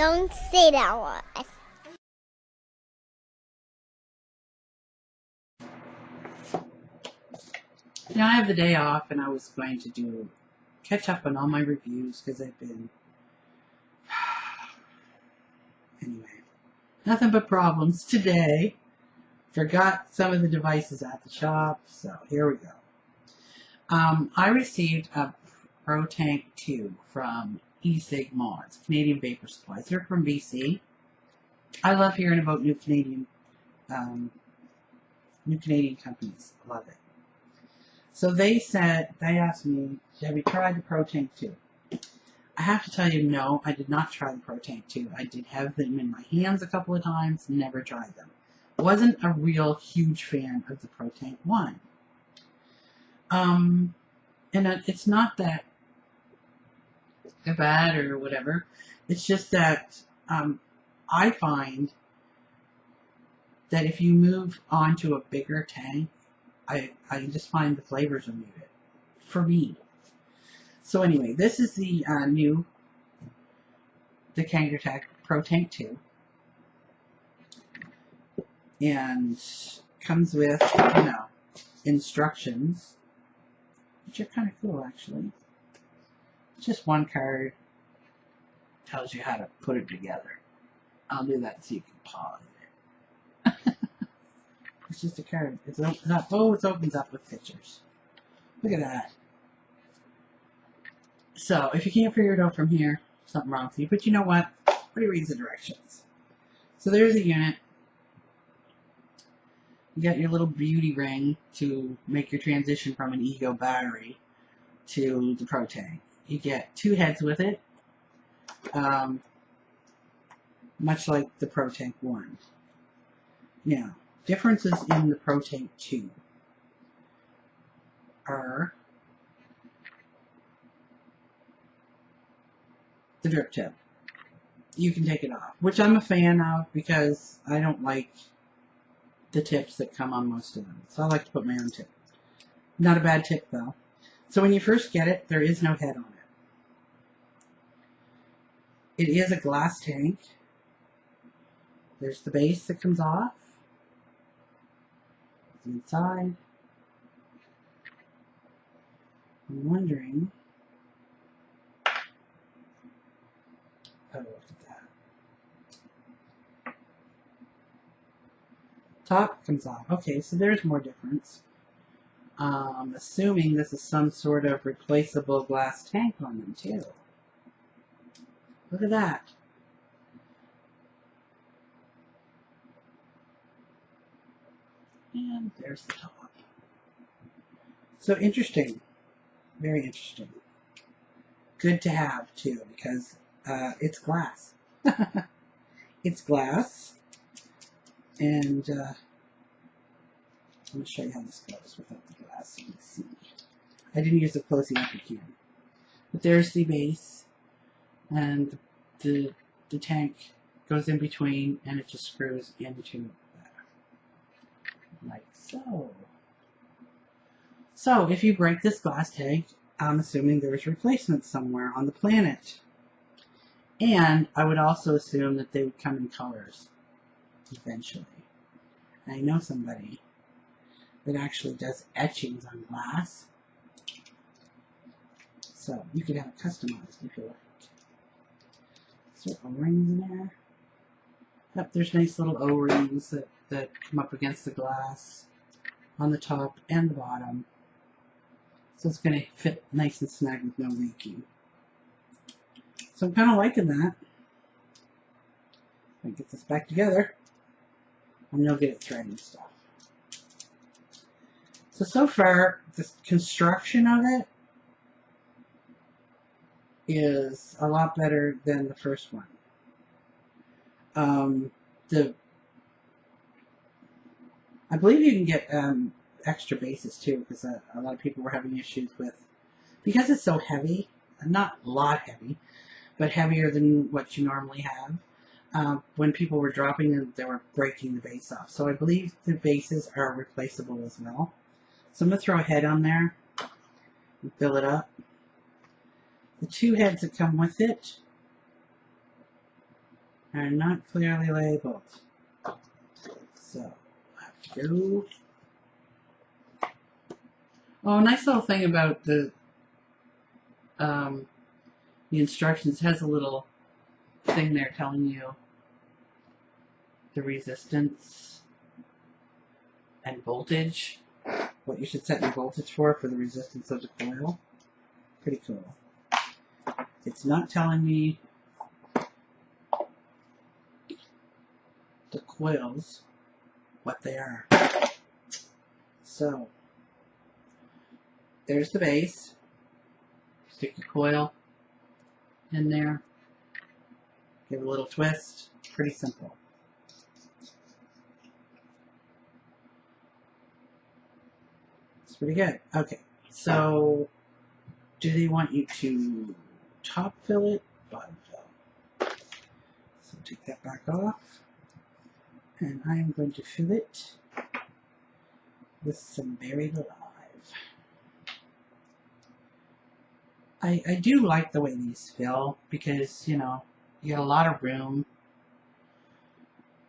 Don't say that word. Now I have the day off and I was going to catch up on all my reviews because I've been, anyway, nothing but problems today. Forgot some of the devices at the shop, so here we go. I received a Protank II from eSig Mods, Canadian Vapor Supplies. They're from BC. I love hearing about new Canadian companies. I love it. So they asked me, have you tried the Protank II? I have to tell you, no, I did not try the Protank II. I did have them in my hands a couple of times, never tried them. Wasn't a real huge fan of the Protank I. And it's not that bad or whatever. It's just that I find that if you move on to a bigger tank, I just find the flavors are muted for me. So anyway, this is the Kanger Protank II, and comes with, instructions, which are kind of cool actually. It's just one card, tells you how to put it together. I'll do that so you can pause it. It's just a card. It opens up with pictures. Look at that. So, if you can't figure it out from here, something wrong with you. But you know what? Reread the directions. So there's a unit. You got your little beauty ring to make your transition from an Ego battery to the Protank. You get 2 heads with it, much like the Protank I. Now, differences in the Protank II are the drip tip. You can take it off, which I'm a fan of because I don't like the tips that come on most of them. So I like to put my own tip. Not a bad tip though. So when you first get it, there is no head on it. It is a glass tank. There's the base that comes off. Inside. I'm wondering. Oh, look at that. Top comes off. Okay, so there's more difference. Assuming this is some sort of replaceable glass tank on them too. Look at that. And there's the top. So interesting. Very interesting. Good to have too, because it's glass. It's glass. And I'm going to show you how this goes without the glass. You can see. I didn't use it close enough you can. But there's the base. And the tank goes in between, and it just screws into like so. So if you break this glass tank, I'm assuming there's replacements somewhere on the planet. And I would also assume that they would come in colors eventually. And I know somebody that actually does etchings on glass. So you could have it customized if you like. Is there O-rings in there? Yep, there's nice little O-rings that come up against the glass on the top and the bottom. So it's going to fit nice and snug with no leaking. So I'm kind of liking that. Let me get this back together. And you'll get it threaded and stuff. So far, the construction of it is a lot better than the first one. I believe you can get extra bases too, because a lot of people were having issues with, because it's so heavy, not a lot heavy, but heavier than what you normally have. When people were dropping them, they were breaking the base off. So I believe the bases are replaceable as well. So I'm going to throw a head on there and fill it up. The 2 heads that come with it are not clearly labeled. So, I have to go. Oh, a nice little thing about the instructions has a little thing there telling you the resistance and voltage, what you should set your voltage for the resistance of the coil. Pretty cool. It's not telling me the coils, what they are. So, there's the base. Stick your coil in there. Give it a little twist. Pretty simple. It's pretty good. Okay, so do they want you to top fill it, bottom fill? So take that back off. And I'm going to fill it with some Buried Alive. I do like the way these fill because, you know, you got a lot of room,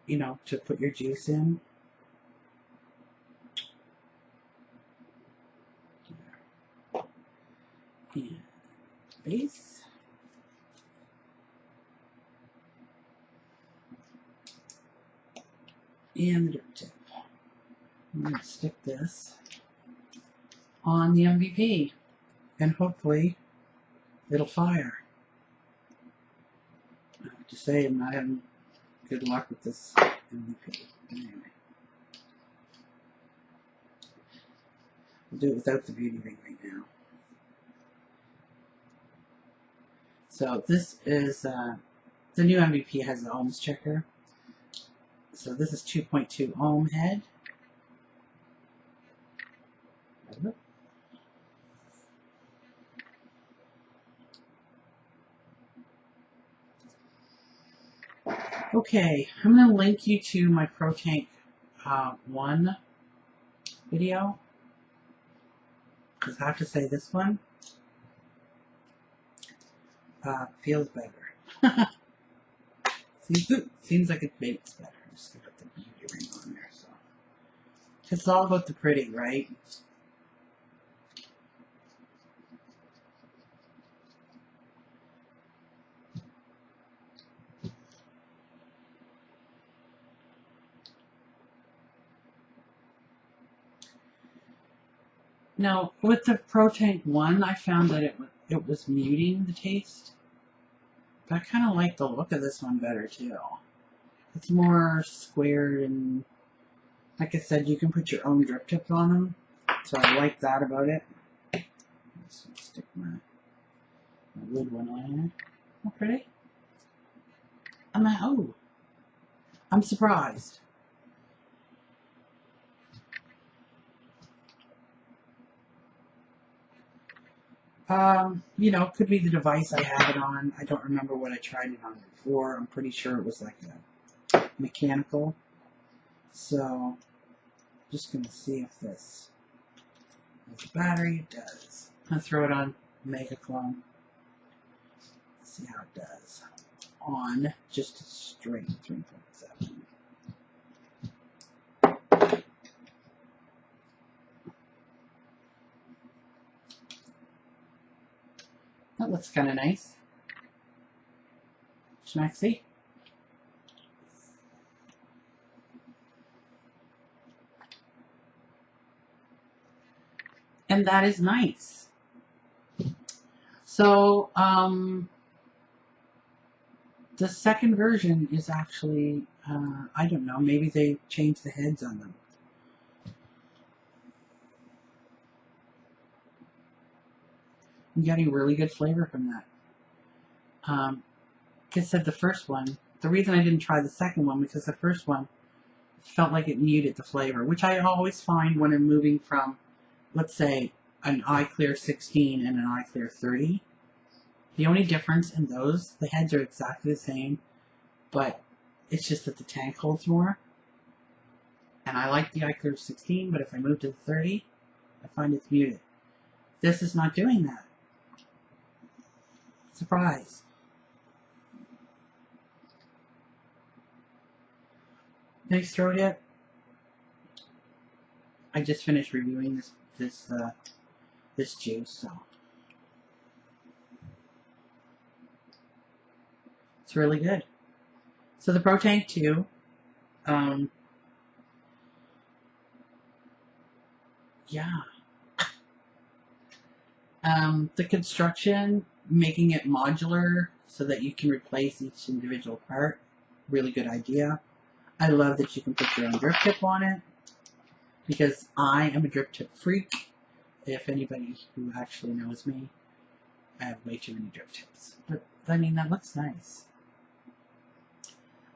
you know, to put your juice in. And base. And the drip tip. I'm going to stick this on the MVP and hopefully it'll fire. I have to say I'm not having good luck with this MVP. Anyway. We'll do it without the beauty ring right now. So this is, the new MVP has the ohms checker. So this is 2.2 ohm head. Okay, I'm going to link you to my Protank 1 video, because I have to say this one feels better. Seems like it bakes better. Just to put the beauty ring on there. So it's all about the pretty, right? Now, with the Protank 1, I found that it was muting the taste. But I kind of like the look of this one better, too. It's more squared and, like I said, you can put your own drip tip on them. So I like that about it. Let's stick my lid one on here. How pretty. I'm surprised. You know, could be the device I have it on. I don't remember what I tried it on before. I'm pretty sure it was like a mechanical. So, just going to see if this has a battery. It does. I'm going to throw it on Mega Clone. See how it does. On just a straight 3.7. That looks kind of nice. Schmaxy. And that is nice. So, the second version is actually, I don't know, maybe they changed the heads on them. I'm getting really good flavor from that. Like I said, the first one, the reason I didn't try the second one, because the first one felt like it muted the flavor, which I always find when I'm moving from, let's say, an iClear 16 and an iClear 30. The only difference in those, the heads are exactly the same, but it's just that the tank holds more. And I like the iClear 16, but if I move to the 30, I find it's muted. This is not doing that. Surprise. Nice throat hit. I just finished reviewing this juice, so it's really good. So the Protank II, yeah. The construction, making it modular so that you can replace each individual part, really good idea. I love that you can put your own drip tip on it, because I am a drip tip freak. If anybody who actually knows me, I have way too many drip tips. But, I mean, that looks nice.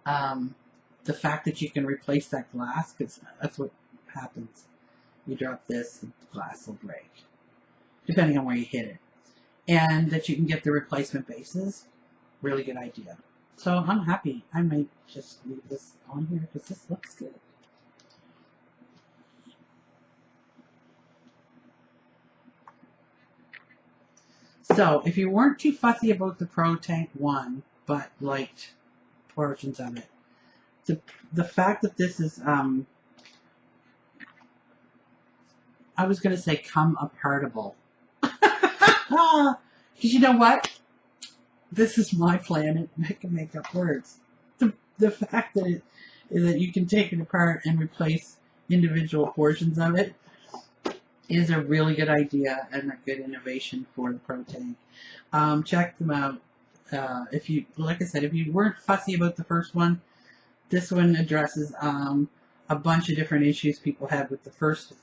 The fact that you can replace that glass, because that's what happens. You drop this, and the glass will break, depending on where you hit it. And that you can get the replacement bases, really good idea. So I'm happy. I might just leave this on here because this looks good. So if you weren't too fussy about the Protank I, but liked portions of it, the fact that this is, I was going to say come apartable. Because you know what? This is my planet, and I can make up words. The fact that that you can take it apart and replace individual portions of it is a really good idea and a good innovation for the Protank. Check them out. If you, like I said, if you weren't fussy about the first one, this one addresses a bunch of different issues people had with the first.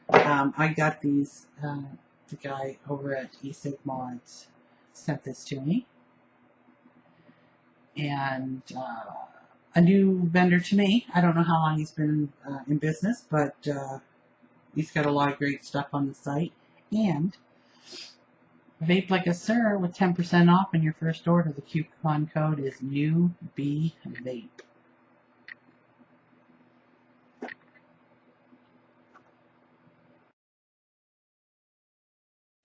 I got these. The guy over at eSafe Mods sent this to me, and a new vendor to me. I don't know how long he's been in business, but he's got a lot of great stuff on the site. And vape like a sir with 10% off on your first order. The coupon code is NEWBVAPE.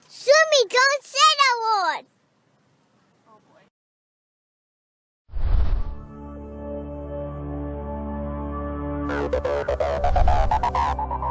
Sumi, don't say that word. Oh boy.